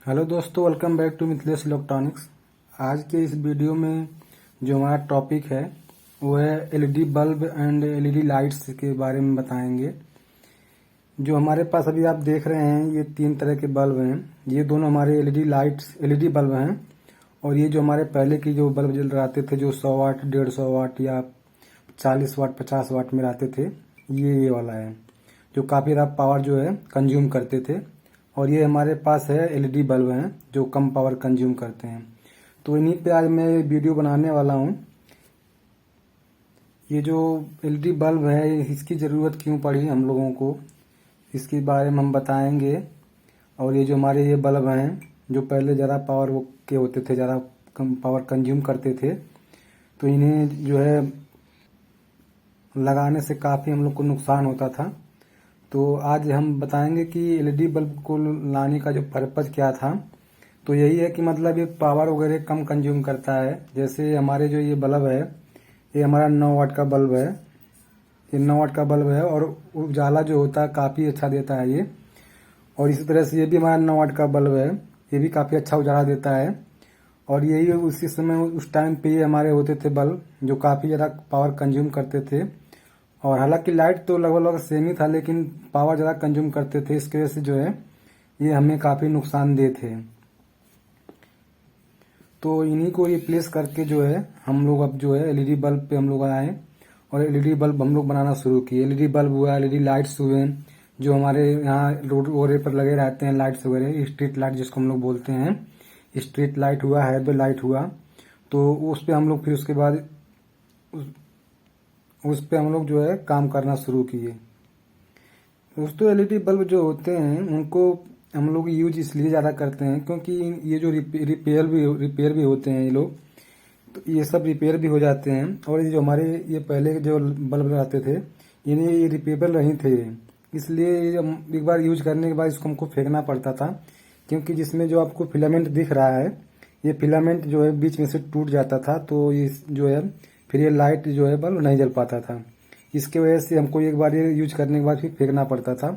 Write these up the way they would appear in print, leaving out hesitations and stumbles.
Hello दोस्तों, welcome back to Mithilesh electronics. आज के इस वीडियो में जो हमारा टॉपिक है वो है LED bulb and LED lights के बारे में बताएंगे। जो हमारे पास अभी आप देख रहे हैं ये तीन तरह के बल्ब हैं। ये दोनों हमारे एलईडी बल्ब हैं और ये जो हमारे पहले की जो बल्ब जल रहते थे जो 100 वाट 150 वाट या 40 वाट 50 वाट में रहते थे, ये वाला है जो काफ़ी ज़्यादा पावर जो है कंज्यूम करते थे। और ये हमारे पास है एलईडी बल्ब हैं जो कम पावर कंज्यूम करते हैं। तो इन्हीं पे आज मैं वीडियो बनाने वाला हूँ। ये जो एलईडी बल्ब है इसकी ज़रूरत क्यों पड़ी हम लोगों को, इसके बारे में हम बताएंगे। और ये जो हमारे ये बल्ब हैं जो पहले ज़्यादा पावर के होते थे, ज़्यादा कम पावर कंज्यूम करते थे, तो इन्हें जो है लगाने से काफ़ी हम लोग को नुकसान होता था। तो आज हम बताएंगे कि एलईडी बल्ब को लाने का जो पर्पज़ क्या था। तो यही है कि मतलब ये पावर वगैरह कम कंज्यूम करता है। जैसे हमारे जो ये बल्ब है ये हमारा 9 वाट का बल्ब है। ये 9 वाट का बल्ब है और उजाला जो होता है काफ़ी अच्छा देता है ये। और इसी तरह से ये भी हमारा 9 वाट का बल्ब है, ये भी काफ़ी अच्छा उजाला देता है। और यही उसी समय उस टाइम पे ये हमारे होते थे बल्ब जो काफ़ी ज़्यादा पावर कंज्यूम करते थे। और हालांकि लाइट तो लगभग सेम ही था लेकिन पावर ज़्यादा कंज्यूम करते थे, इसकी वजह से जो है ये हमें काफ़ी नुकसानदेह थे। तो इन्हीं को रिप्लेस करके जो है हम लोग अब जो है एलईडी बल्ब पे हम लोग आए और एलईडी बल्ब हम लोग बनाना शुरू किए। एलईडी बल्ब हुआ, एलईडी लाइट्स हुए जो हमारे यहाँ रोड वगैरह पर लगे रहते हैं, लाइट्स वगैरह, स्ट्रीट लाइट जिसको हम लोग बोलते हैं। स्ट्रीट लाइट हुआ, हाईवे लाइट हुआ, तो उस पर हम लोग फिर उसके बाद उस पे हम लोग जो है काम करना शुरू किए। दोस्तों एलईडी बल्ब जो होते हैं उनको हम लोग यूज इसलिए ज़्यादा करते हैं क्योंकि ये जो रिपेयर भी होते हैं ये लोग, तो ये सब रिपेयर भी हो जाते हैं। और ये जो हमारे ये पहले के जो बल्ब आते थे इन्हें ये रिपेयरेबल नहीं थे, इसलिए ये एक बार यूज करने के बाद इसको हमको फेंकना पड़ता था। क्योंकि जिसमें जो आपको फिलामेंट दिख रहा है ये फिलामेंट जो है बीच में से टूट जाता था, तो ये जो है फिर ये लाइट जो है बल्ब नहीं जल पाता था। इसके वजह से हमको एक बार ये यूज करने के बाद फिर फेंकना पड़ता था।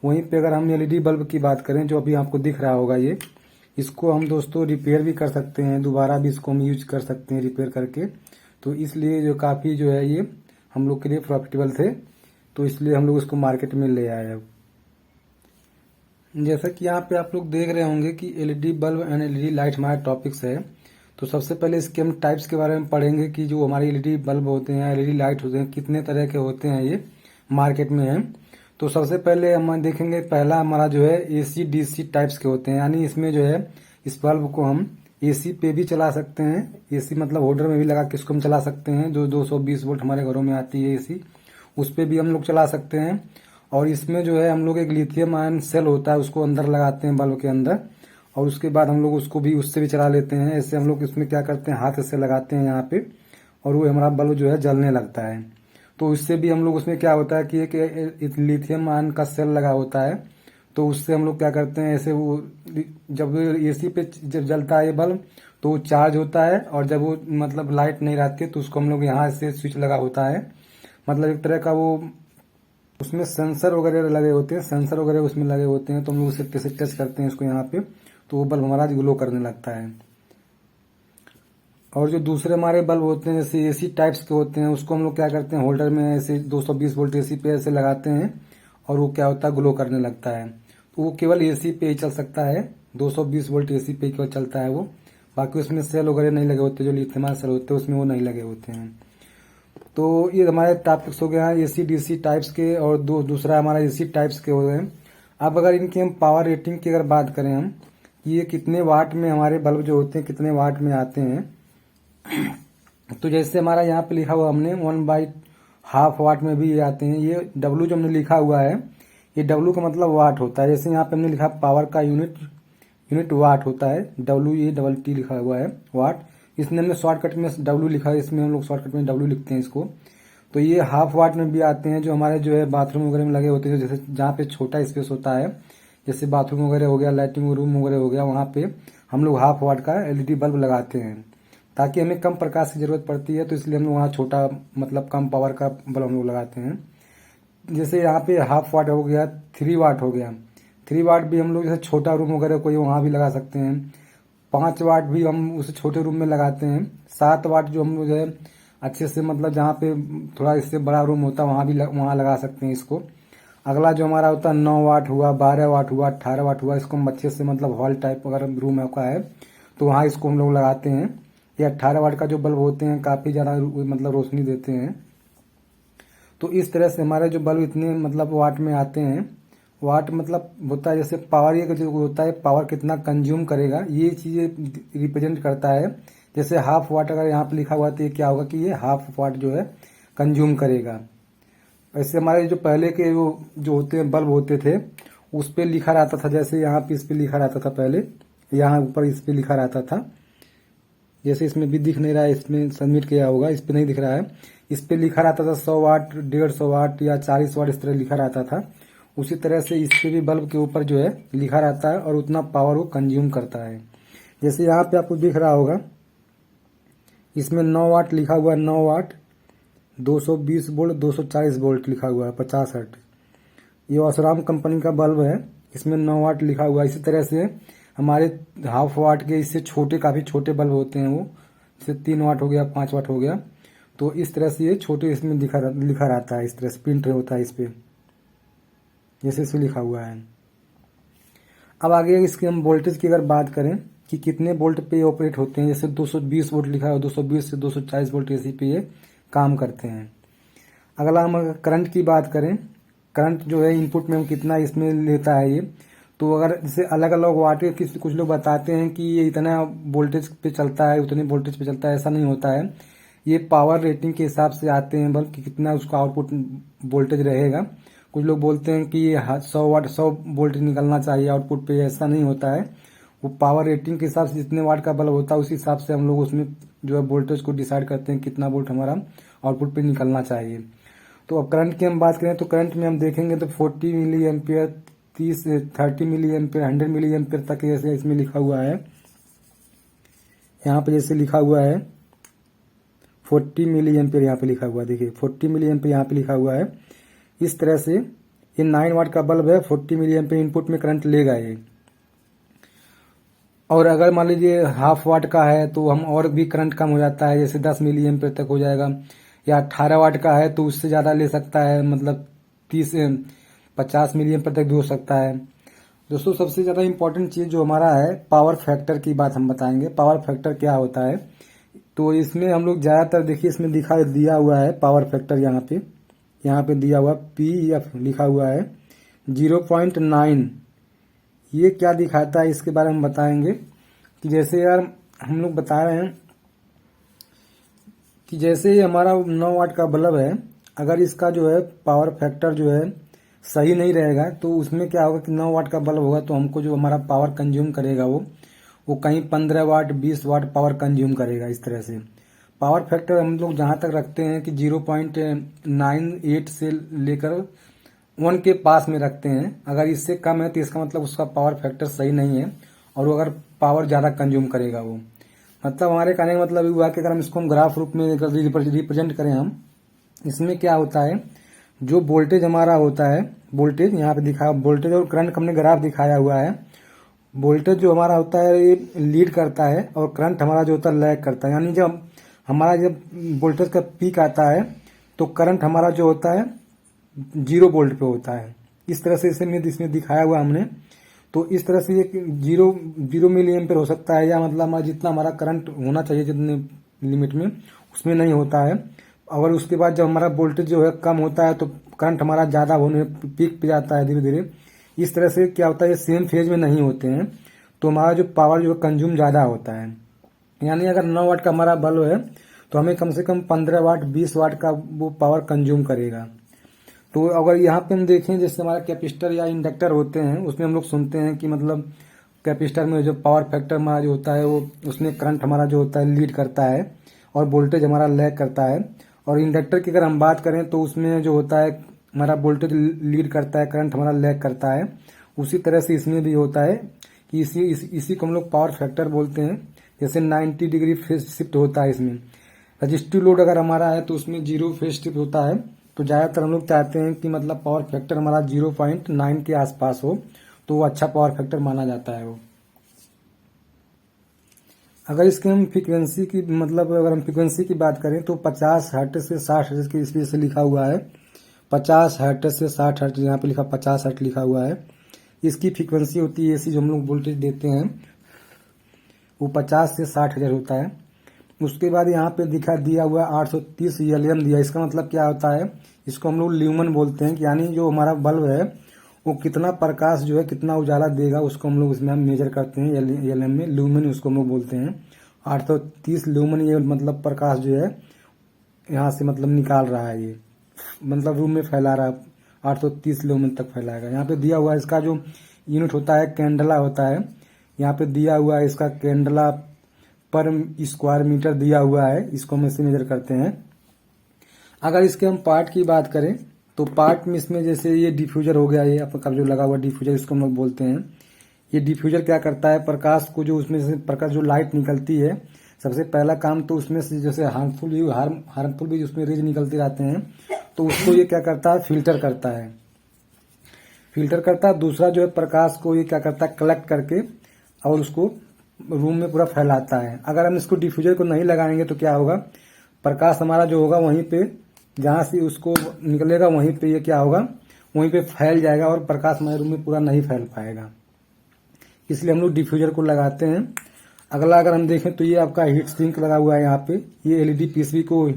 वहीं पे अगर हम एलईडी बल्ब की बात करें जो अभी आपको दिख रहा होगा ये, इसको हम दोस्तों रिपेयर भी कर सकते हैं, दोबारा भी इसको हम यूज कर सकते हैं रिपेयर करके। तो इसलिए जो काफ़ी जो है ये हम लोग के लिए प्रॉफिटेबल थे, तो इसलिए हम लोग इसको मार्केट में ले आए। जैसा कि यहाँ पे आप लोग देख रहे होंगे कि LED bulb and LED light हमारा टॉपिक्स है। तो सबसे पहले इसके हम टाइप्स के बारे में पढ़ेंगे कि जो हमारे एलईडी बल्ब होते हैं, एलईडी लाइट होते हैं, कितने तरह के होते हैं ये मार्केट में है। तो सबसे पहले हम देखेंगे पहला हमारा जो है एसी डीसी टाइप्स के होते हैं, यानी इसमें जो है इस बल्ब को हम एसी पे भी चला सकते हैं। एसी मतलब होल्डर में भी लगा के इसको हम चला सकते हैं। जो 220 वोल्ट हमारे घरों में आती है एसी, उस पर भी हम लोग चला सकते हैं। और इसमें जो है हम लोग एक लिथियम आयन सेल होता है उसको अंदर लगाते हैं बल्ब के अंदर, और उसके बाद हम लोग उसको भी उससे भी चला लेते हैं। ऐसे हम लोग इसमें क्या करते हैं, हाथ से लगाते हैं यहाँ पे और वो हमारा बल्ब जो है जलने लगता है। तो इससे भी हम लोग उसमें क्या होता है कि एक लिथियम आयन का सेल लगा होता है, तो उससे हम लोग क्या करते हैं ऐसे वो जब एसी पे जब जलता है ये बल्ब तो वो चार्ज होता है, और जब वो मतलब लाइट नहीं रहती तो उसको हम लोग यहाँ से स्विच लगा होता है, मतलब एक तरह का वो उसमें सेंसर वगैरह लगे होते हैं, सेंसर वगैरह उसमें लगे होते हैं। तो हम लोग उसे टच करते हैं इसको यहाँ पे, तो वो बल्ब हमारा ग्लो करने लगता है। और जो दूसरे हमारे बल्ब होते हैं जैसे एसी टाइप्स के होते हैं उसको हम लोग क्या करते हैं होल्डर में ऐसे 220 वोल्ट एसी पे ऐसे लगाते हैं और वो क्या होता है ग्लो करने लगता है। तो वो केवल एसी पे ही चल सकता है, 220 वोल्ट एसी पे केवल चलता है वो, बाकी उसमें सेल वगैरह नहीं लगे होते, जो लिथियम आयन सेल होते हैं उसमें वो नहीं लगे होते हैं। तो ये हमारे टॉपिक्स हो गया एसी डीसी टाइप्स के, और दूसरा हमारा एसी टाइप्स के हो गए। अब अगर इनकी हम पावर रेटिंग की अगर बात करें हम, ये कितने वाट में हमारे बल्ब जो होते हैं कितने वाट में आते हैं, तो जैसे हमारा यहाँ पे लिखा हुआ हमने 1/2 वाट में भी ये आते हैं। ये डब्लू जो हमने लिखा हुआ है ये डब्लू का मतलब वाट होता है। जैसे यहाँ पे हमने लिखा पावर का यूनिट वाट होता है, डब्लू ये डबल टी लिखा हुआ है वाट। इसमें हमने शॉर्टकट में डब्लू लिखा है, इसमें हम लोग शॉर्टकट में डब्लू लिखते हैं इसको। तो ये 1/2 वाट में भी आते हैं जो हमारे जो है बाथरूम वगैरह में लगे होते हैं, जैसे जहाँ पे छोटा स्पेस होता है, जैसे बाथरूम वगैरह हो गया, लाइटिंग रूम वगैरह हो गया, वहाँ पे हम लोग 1/2 वाट का एलईडी बल्ब लगाते हैं ताकि हमें कम प्रकाश की जरूरत पड़ती है, तो इसलिए हम लोग वहाँ छोटा मतलब कम पावर का बल्ब हम लोग लगाते हैं। जैसे यहाँ पे 1/2 वाट हो गया, 3 वाट हो गया। 3 वाट भी हम लोग जैसे छोटा रूम वगैरह कोई वहाँ भी लगा सकते हैं। 5 वाट भी हम उसे छोटे रूम में लगाते हैं। 7 वाट जो हम लोग जो है अच्छे से मतलब जहाँ पे थोड़ा इससे बड़ा रूम होता है वहाँ भी वहाँ लगा सकते हैं इसको। अगला जो हमारा होता है 9 वाट हुआ, 12 वाट हुआ, 18 वाट हुआ, इसको हम अच्छे से मतलब हॉल टाइप अगर रूम का है तो वहाँ इसको हम लोग लगाते हैं। ये 18 वाट का जो बल्ब होते हैं काफ़ी ज़्यादा मतलब रोशनी देते हैं। तो इस तरह से हमारे जो बल्ब इतने मतलब वाट में आते हैं। वाट मतलब होता है जैसे पावर, ये जो होता है पावर कितना कंज्यूम करेगा ये चीज़ें रिप्रेजेंट करता है। जैसे हाफ वाट अगर यहाँ पे लिखा हुआ तो ये क्या होगा कि ये हाफ वाट जो है कंज्यूम करेगा। ऐसे हमारे जो पहले के जो होते हैं बल्ब होते थे उस पर लिखा रहता था, जैसे यहाँ पे इस पे लिखा रहता था पहले, यहाँ ऊपर इस पे लिखा रहता था। जैसे इसमें भी दिख नहीं रहा है, इसमें सबमिट किया होगा, इस पे नहीं दिख रहा है। इस पे लिखा रहता था 100 वाट, 150 वाट या 40 वाट, इस तरह लिखा रहता था। उसी तरह से इस पे भी बल्ब के ऊपर जो है लिखा रहता है और उतना पावर वो कंज्यूम करता है। जैसे यहाँ पे आपको दिख रहा होगा इसमें 9 वाट लिखा हुआ है, 9 वाट 220 वोल्ट 240 वोल्ट लिखा हुआ है 50 हर्ट्ज। ये ऑसराम कंपनी का बल्ब है, इसमें 9 वाट लिखा हुआ है। इसी तरह से हमारे हाफ वाट के इससे छोटे काफ़ी छोटे बल्ब होते हैं, वो जैसे 3 वाट हो गया, 5 वाट हो गया। तो इस तरह से ये छोटे इसमें लिखा रहता है, इस तरह से प्रिंट होता है इस पर, जैसे इसे लिखा हुआ है। अब आगे इसकी हम वोल्टेज की अगर बात करें कि कितने वोल्ट पे ऑपरेट होते हैं, जैसे 220 वोल्ट लिखा है, 220 से 240 वोल्ट एसी पे ये काम करते हैं। अगला हम अगर करंट की बात करें, करंट जो है इनपुट में कितना इसमें लेता है ये, तो अगर जैसे अलग अलग वाट के कुछ लोग बताते हैं कि ये इतना वोल्टेज पे चलता है, उतने वोल्टेज पे चलता है, ऐसा नहीं होता है। ये पावर रेटिंग के हिसाब से आते हैं बल्ब कि कितना उसका आउटपुट वोल्टेज रहेगा। कुछ लोग बोलते हैं कि ये 100 वोल्ट निकलना चाहिए आउटपुट पे, ऐसा नहीं होता है। वो पावर रेटिंग के हिसाब से जितने वाट का बल्ब होता है उसी हिसाब से हम लोग उसमें जो है वोल्टेज को डिसाइड करते हैं कितना वोल्ट हमारा आउटपुट पे निकलना चाहिए। तो अब करंट की हम बात करें तो करंट में हम देखेंगे तो 40 milli ampere, 30 milli ampere, 100 milli ampere तक जैसे इसमें लिखा हुआ है। यहाँ पे जैसे लिखा हुआ है 40 मिली एम्पियर, यहाँ पे लिखा हुआ है, देखिए 40 मिली एम्पियर यहाँ पे लिखा हुआ है। इस तरह से ये 9 वाट का बल्ब है, 40 मिली एम्पियर इनपुट में करंट लेगा ये। और अगर मान लीजिए हाफ वाट का है तो हम और भी करंट कम हो जाता है, जैसे 10 मिली एम्पियर तक हो जाएगा। या 18 वाट का है तो उससे ज़्यादा ले सकता है, मतलब 50 मिली एम्पियर तक भी हो सकता है। दोस्तों सबसे ज़्यादा इंपॉर्टेंट चीज़ जो हमारा है पावर फैक्टर की बात हम बताएंगे। पावर फैक्टर क्या होता है, तो इसमें हम लोग ज़्यादातर देखिए इसमें दिया हुआ है पावर फैक्टर, यहाँ पे दिया हुआ PF लिखा हुआ है 0.9। ये क्या दिखाता है इसके बारे में बताएंगे कि जैसे यार हम लोग बता रहे हैं कि जैसे ये हमारा 9 वाट का बल्ब है, अगर इसका जो है पावर फैक्टर जो है सही नहीं रहेगा तो उसमें क्या होगा कि 9 वाट का बल्ब होगा तो हमको जो हमारा पावर कंज्यूम करेगा वो कहीं 15 वाट 20 वाट पावर कंज्यूम करेगा। इस तरह से पावर फैक्टर हम लोग जहाँ तक रखते हैं कि 0.98 से लेकर 1 के पास में रखते हैं। अगर इससे कम है तो इसका मतलब उसका पावर फैक्टर सही नहीं है और वो अगर पावर ज़्यादा कंज्यूम करेगा वो, मतलब हमारे कहने का मतलब हुआ कि अगर हम इसको ग्राफ रूप में रिप्रेजेंट करें हम, इसमें क्या होता है जो वोल्टेज हमारा होता है, वोल्टेज यहाँ पे दिखा, वोल्टेज और करंट हमने ग्राफ दिखाया हुआ है। वोल्टेज जो हमारा होता है ये लीड करता है और करंट हमारा जो होता है लैग करता है। यानी जब वोल्टेज का पीक आता है तो करंट हमारा जो होता है 0 वोल्ट पे होता है। इस तरह से इसमें दिखाया हुआ हमने। तो इस तरह से ये 0 मिली एम्पियर हो सकता है, या मतलब हमारा जितना हमारा करंट होना चाहिए जितने लिमिट में उसमें नहीं होता है। अगर उसके बाद जब हमारा वोल्टेज जो है कम होता है तो करंट हमारा ज़्यादा होने पीक पे जाता है धीरे धीरे। इस तरह से क्या होता है ये सेम फेज में नहीं होते हैं तो हमारा जो पावर जो कंज्यूम ज़्यादा होता है। यानी अगर 9 वाट का हमारा बल्ब है तो हमें कम से कम 15 वाट 20 वाट का वो पावर कंज्यूम करेगा। तो अगर यहाँ पे हम देखें जैसे हमारा कैपेसिटर या इंडक्टर होते हैं उसमें हम लोग सुनते हैं कि मतलब कैपेसिटर में जो पावर फैक्टर हमारा जो होता है वो उसमें करंट हमारा जो होता है लीड करता है और वोल्टेज हमारा लैग करता है। और इंडक्टर की अगर हम बात करें तो उसमें जो होता है हमारा वोल्टेज लीड करता है, करंट हमारा लैग करता है। उसी तरह से इसमें भी होता है कि इसी को हम लोग पावर फैक्टर बोलते हैं। जैसे 90 डिग्री फेज शिफ्ट होता है इसमें। रजिस्टिव लोड अगर हमारा है तो उसमें 0 फेज शिफ्ट होता है। तो ज़्यादातर हम लोग चाहते हैं कि मतलब पावर फैक्टर हमारा 0.9 के आसपास हो, तो वो अच्छा पावर फैक्टर माना जाता है वो। अगर इसके हम फ्रीक्वेंसी की मतलब अगर हम फ्रीक्वेंसी की बात करें तो 50 हर्ट्ज से 60 हर्ट्ज की स्पीड से लिखा हुआ है। 50 हर्ट्ज से 60 हर्ट्ज, यहाँ पे लिखा 50 हर्ट्ज लिखा हुआ है। इसकी फ्रीक्वेंसी होती है एसी जो हम लोग वोल्टेज देते हैं वो 50 से 60 हर्ट्ज होता है। उसके बाद यहाँ पे दिया हुआ है 830 LM दिया। इसका मतलब क्या होता है, इसको हम लोग ल्यूमन बोलते हैं, यानी जो हमारा बल्ब है वो कितना प्रकाश जो है कितना उजाला देगा उसको हम लोग इसमें हम मेजर करते हैं LM में। ल्यूमन उसको हम लोग बोलते हैं। 830 ल्यूमन ये मतलब प्रकाश जो है यहाँ से मतलब निकाल रहा है, ये मतलब रूम में फैला रहा है। 830 ल्यूमन तक फैलाएगा। यहाँ पे दिया हुआ है इसका जो यूनिट होता है कैंडला होता है। यहाँ पे दिया हुआ है इसका कैंडला पर स्क्वायर मीटर दिया हुआ है, इसको हम इससे मेजर करते हैं। अगर इसके हम पार्ट की बात करें तो पार्ट में इसमें जैसे ये डिफ्यूजर हो गया, ये आपका जो लगा हुआ डिफ्यूजर इसको हम लोग बोलते हैं। ये डिफ्यूजर क्या करता है, प्रकाश को जो उसमें से प्रकाश जो लाइट निकलती है, सबसे पहला काम तो उसमें से जैसे हार्मफुल भी उसमें रेज निकलते रहते हैं, तो उसको ये क्या करता है फिल्टर करता है। दूसरा जो है प्रकाश को ये क्या करता है कलेक्ट करके और उसको रूम में पूरा फैलाता है। अगर हम इसको डिफ्यूजर को नहीं लगाएंगे तो क्या होगा, प्रकाश हमारा जो होगा वहीं पे जहां से उसको निकलेगा वहीं पे ये क्या होगा वहीं पे फैल जाएगा और प्रकाश हमारे रूम में पूरा नहीं फैल पाएगा। इसलिए हम लोग डिफ्यूजर को लगाते हैं। अगला अगर हम देखें तो ये आपका हीट सिंक लगा हुआ है यहाँ पे। ये एलईडी पीसीबी को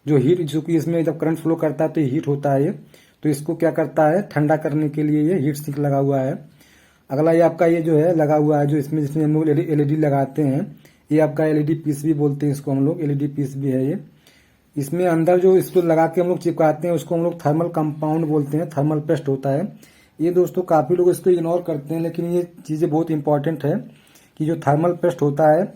जो हीट जो कि इसमें जब करंट फ्लो करता है तो हीट होता है ये, तो इसको क्या करता है ठंडा करने के लिए ये हीट सिंक लगा हुआ है। अगला ये आपका ये जो है लगा हुआ है जो इसमें जिसमें हम लोग एलईडी लगाते हैं, ये आपका एलईडी पीसीबी बोलते हैं इसको हम लोग, एलईडी पीसीबी है ये। इसमें अंदर जो इसको लगा के हम लोग चिपकाते हैं उसको हम लोग थर्मल कंपाउंड बोलते हैं, थर्मल पेस्ट होता है ये। दोस्तों काफी लोग इसको इग्नोर करते हैं, लेकिन ये चीजें बहुत इंपॉर्टेंट है कि जो थर्मल पेस्ट होता है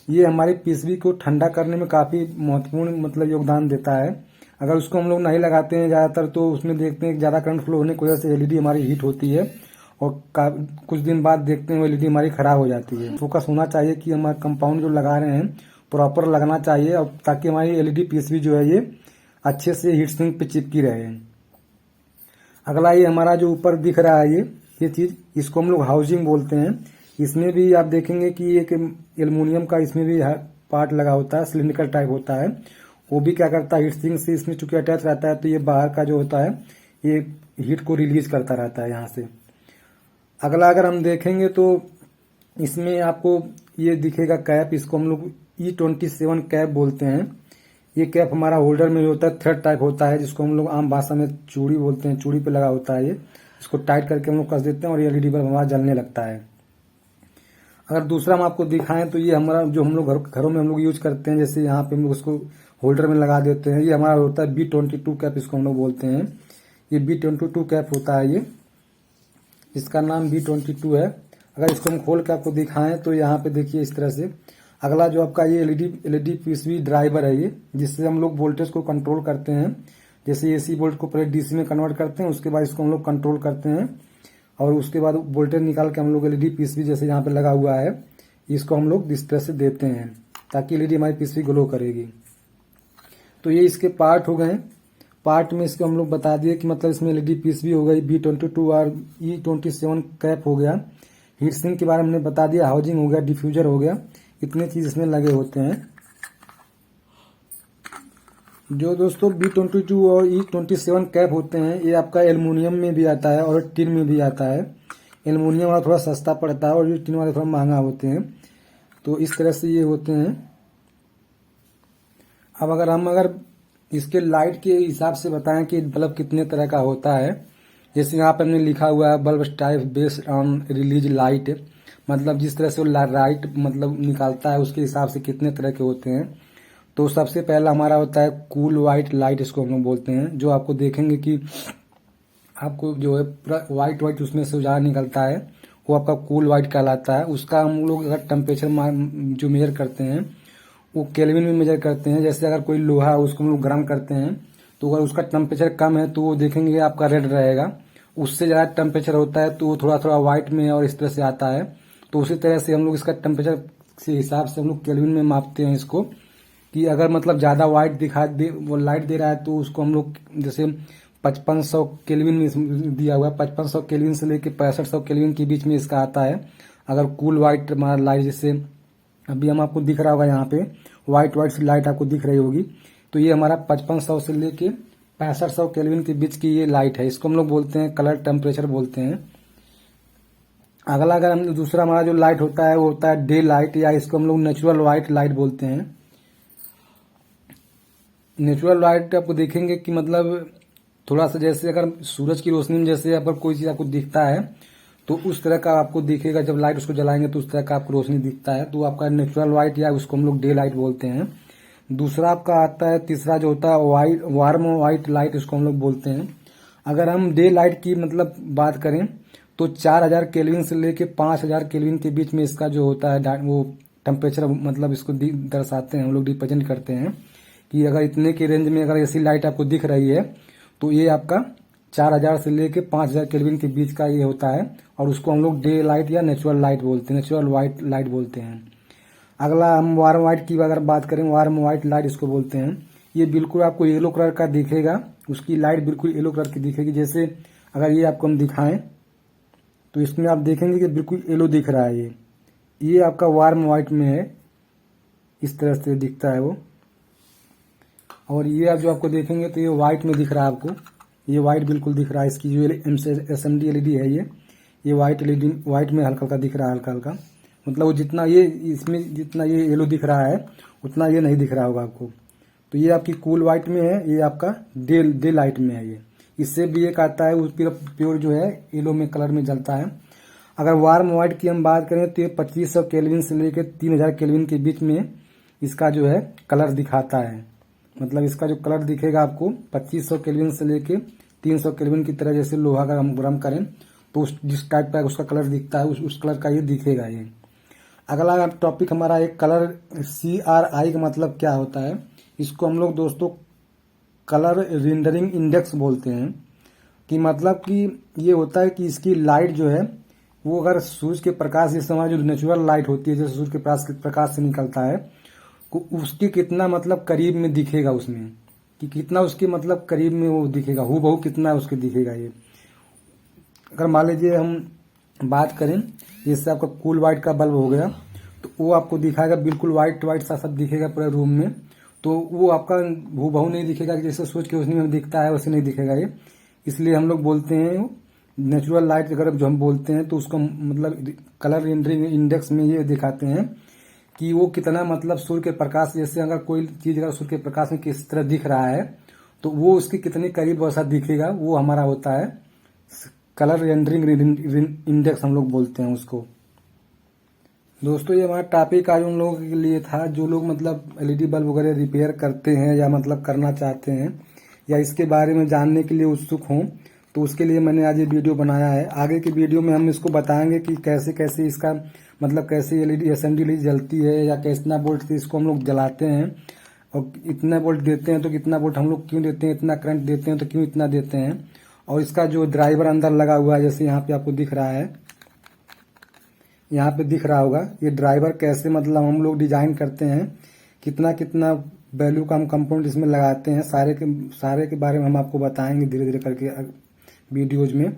ये हमारे पीसीबी को ठंडा करने में काफी महत्वपूर्ण मतलब योगदान देता है। अगर उसको हम लोग नहीं लगाते हैं ज्यादातर तो उसमें देखते हैं ज्यादा करंट फ्लो होने की वजह से एलईडी हमारी हीट होती है और कुछ दिन बाद देखते हैं वो एलईडी हमारी खराब हो जाती है। फोकस होना चाहिए कि हमारा कंपाउंड जो लगा रहे हैं प्रॉपर लगना चाहिए और ताकि हमारी एलईडी पीसीबी जो है ये अच्छे से हीट सिंक पे चिपकी रहे। अगला ये हमारा जो ऊपर दिख रहा है ये चीज इसको हम लोग हाउसिंग बोलते हैं। इसमें भी आप देखेंगे कि एक एल्युमिनियम का इसमें भी पार्ट लगा होता है, सिलिंड्रिकल टाइप होता है। वो भी क्या करता है हीट सिंक से इसमें चूंकि अटैच रहता है तो ये बाहर का जो होता है ये हीट को रिलीज करता रहता है यहाँ से। अगला अगर हम देखेंगे तो इसमें आपको ये दिखेगा कैप, इसको हम लोग E27 कैप बोलते हैं। ये कैप हमारा होल्डर में होता है, थ्रेड टाइप होता है जिसको हम लोग आम भाषा में चूड़ी बोलते हैं, चूड़ी पे लगा होता है ये। इसको टाइट करके हम लोग कस देते हैं और एलईडी बल्ब हमारा जलने लगता है। अगर दूसरा हम आपको दिखाएं तो ये हमारा जो हम लोग घरों में हम लोग यूज करते हैं, जैसे यहाँ पे हम लोग उसको होल्डर में लगा देते हैं, ये हमारा होता है B22 कैप, इसको हम लोग बोलते हैं। ये B22 कैप होता है ये, इसका नाम B22 है। अगर इसको हम खोल के आपको दिखाएं तो यहाँ पे देखिए इस तरह से। अगला जो आपका ये एलईडी पीसीबी ड्राइवर है ये, जिससे हम लोग वोल्टेज को कंट्रोल करते हैं। जैसे एसी वोल्ट को पहले डीसी में कन्वर्ट करते हैं, उसके बाद इसको हम लोग कंट्रोल करते हैं और उसके बाद वोल्टेज निकाल के हम लोग एलईडी पीसीबी जैसे यहाँ पे लगा हुआ है इसको हम लोग इस तरह से देते हैं ताकि एलईडी हमारी पीसीबी ग्लो करेगी। तो ये इसके पार्ट हो गए। पार्ट में इसको हम लोग बता दिए कि मतलब इसमें एलईडी पीसीबी हो गई, B22 और E27 कैप हो गया, हीट सिंक के बारे में हमने बता दिया, हाउसिंग हो गया, डिफ्यूजर हो गया, इतने चीज इसमें लगे होते हैं। जो दोस्तों B22 और E27 कैप होते हैं ये आपका एल्युमिनियम में भी आता है और टिन में भी आता है। एल्युमिनियम वाला थोड़ा सस्ता पड़ता है और ये टिन वाले थोड़ा महंगा होते हैं। तो इस तरह से ये होते हैं। अब अगर इसके लाइट के हिसाब से बताएं कि बल्ब कितने तरह का होता है, जैसे यहाँ पर हमने लिखा हुआ है bulb type based on release light, मतलब जिस तरह से वो लाइट मतलब निकालता है उसके हिसाब से कितने तरह के होते हैं। तो सबसे पहला हमारा होता है कूल व्हाइट लाइट, इसको हम लोग बोलते हैं, जो आपको देखेंगे कि आपको जो है पूरा व्हाइट उसमें से उजाला निकलता है, वो आपका कूल व्हाइट कहलाता है। उसका हम लोग अगर टेम्परेचर जो मेजर करते हैं वो केल्विन में मेजर करते हैं। जैसे अगर कोई लोहा है उसको हम लोग गर्म करते हैं तो अगर उसका टेम्परेचर कम है तो वो देखेंगे आपका रेड रहेगा, उससे ज़्यादा टेम्परेचर होता है तो वो थोड़ा थोड़ा व्हाइट में और इस तरह से आता है। तो उसी तरह से हम लोग इसका टेम्परेचर के हिसाब से हम लोग केल्विन में मापते हैं इसको, कि अगर मतलब ज़्यादा व्हाइट दिखा दे वो लाइट दे रहा है तो उसको हम लोग जैसे 5500 केल्विन में दिया हुआ है। 5500 केल्विन से लेके 6500 केल्विन के बीच में इसका आता है। अगर कूल वाइट लाइट, जैसे अभी हम आपको दिख रहा होगा यहाँ पे व्हाइट व्हाइट लाइट आपको दिख रही होगी, तो ये हमारा 5500 से लेके 6500 केल्विन के बीच की ये लाइट है। इसको हम लोग बोलते हैं कलर टेम्परेचर बोलते हैं। अगला अगर हम दूसरा हमारा जो लाइट होता है वो होता है डे लाइट, या इसको हम लोग नेचुरल व्हाइट लाइट बोलते हैं। नेचुरल लाइट आपको देखेंगे कि मतलब थोड़ा सा जैसे अगर सूरज की रोशनी में जैसे अगर कोई चीज आपको दिखता है तो उस तरह का आपको दिखेगा। जब लाइट उसको जलाएंगे तो उस तरह का आपको रोशनी दिखता है, तो आपका नेचुरल लाइट या उसको हम लोग डे लाइट बोलते हैं। दूसरा आपका आता है, तीसरा जो होता है वाइट वार्म व्हाइट लाइट, इसको हम लोग बोलते हैं। अगर हम डे लाइट की मतलब बात करें तो 4000 केल्विन से लेके 5000 केल्विन के बीच में इसका जो होता है वो टेम्परेचर मतलब इसको दर्शाते हैं, हम लोग रिप्रेजेंट करते हैं कि अगर इतने के रेंज में अगर ऐसी लाइट आपको दिख रही है तो ये आपका 4000 से लेके 5000 केल्विन के बीच का ये होता है, और उसको हम लोग डे लाइट या नेचुरल लाइट बोलते हैं, नेचुरल व्हाइट लाइट बोलते हैं। अगला हम वार्म व्हाइट की अगर बात करें, वार्म व्हाइट लाइट इसको बोलते हैं। ये बिल्कुल आपको येलो कलर का दिखेगा, उसकी लाइट बिल्कुल येलो कलर की दिखेगी। जैसे अगर ये आपको हम दिखाएं तो इसमें आप देखेंगे कि बिल्कुल येलो दिख रहा है। ये आपका वार्म व्हाइट में है, इस तरह से दिखता है वो। और ये आप जो आपको देखेंगे तो ये व्हाइट में दिख रहा है आपको, ये व्हाइट बिल्कुल दिख रहा है। इसकी जो SMD एलईडी है ये व्हाइट एलईडी व्हाइट में हल्का हल्का दिख रहा है, हल्का हल्का। मतलब वो जितना ये इसमें जितना ये येलो दिख रहा है उतना ये नहीं दिख रहा होगा आपको। तो ये आपकी कूल व्हाइट में है, ये आपका डे लाइट में है। ये इससे भी एक आता है, वो प्योर जो है येलो में कलर में जलता है। अगर वार्म व्हाइट की हम बात करें तो ये 2500 केल्विन से लेकर 3000 केल्विन के बीच में इसका जो है कलर दिखाता है। मतलब इसका जो कलर दिखेगा आपको 2500 केल्विन से लेके 300 केल्विन की तरह, जैसे लोहा का हम गर्म करें तो जिस टाइप का उसका कलर दिखता है उस कलर का ये दिखेगा ये। अगला टॉपिक हमारा एक कलर CRI का मतलब क्या होता है। इसको हम लोग दोस्तों कलर रेंडरिंग इंडेक्स बोलते हैं। कि मतलब कि ये होता है कि इसकी लाइट जो है वो अगर सूरज के प्रकाश, इस समय जो नेचुरल लाइट होती है जो सूरज के प्रकाश से निकलता है, उसके कितना मतलब करीब में दिखेगा उसमें, कि कितना उसके मतलब करीब में वो दिखेगा, हूबहू कितना उसके दिखेगा ये। अगर मान लीजिए हम बात करें, जैसे आपका कूल व्हाइट का बल्ब हो गया तो वो आपको दिखाएगा बिल्कुल व्हाइट व्हाइट सा सब दिखेगा पूरे रूम में। तो वो आपका हूबहू नहीं दिखेगा, जैसे सूरज की रोशनी में दिखता है वैसे नहीं दिखेगा ये। इसलिए हम लोग बोलते हैं नेचुरल लाइट अगर जो हम बोलते हैं तो उसको मतलब कलर रेंडरिंग इंडेक्स में ये दिखाते हैं कि वो कितना मतलब सूर्य के प्रकाश, जैसे अगर कोई चीज अगर सूर्य के प्रकाश में किस तरह दिख रहा है तो वो उसके कितने करीब वैसा दिखेगा, वो हमारा होता है कलर रेंडरिंग इंडेक्स, हम लोग बोलते हैं उसको। दोस्तों ये हमारा टॉपिक आज उन लोगों के लिए था जो लोग मतलब एलईडी बल्ब वगैरह रिपेयर करते हैं या मतलब करना चाहते हैं या इसके बारे में जानने के लिए उत्सुक हों, तो उसके लिए मैंने आज ये वीडियो बनाया है। आगे की वीडियो में हम इसको बताएंगे कि कैसे कैसे इसका मतलब कैसे एलईडी SMD एलईडी जलती है या कितना वोल्ट से इसको हम लोग जलाते हैं, और इतना वोल्ट देते हैं तो कितना वोल्ट हम लोग क्यों देते हैं, इतना करंट देते हैं तो क्यों इतना देते हैं। और इसका जो ड्राइवर अंदर लगा हुआ है, जैसे यहाँ पे आपको दिख रहा है, यहाँ पे दिख रहा होगा, ये ड्राइवर कैसे मतलब हम लोग डिजाइन करते हैं, कितना कितना वैल्यू का हम कंपोनेंट इसमें लगाते हैं, सारे के बारे में हम आपको बताएंगे धीरे धीरे करके वीडियोज में।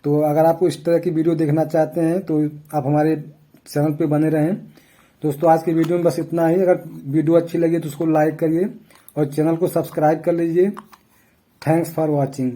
तो अगर आपको इस तरह की वीडियो देखना चाहते हैं तो आप हमारे चैनल पे बने रहें। दोस्तों आज की वीडियो में बस इतना ही। अगर वीडियो अच्छी लगी तो उसको लाइक करिए और चैनल को सब्सक्राइब कर लीजिए। Thanks for watching.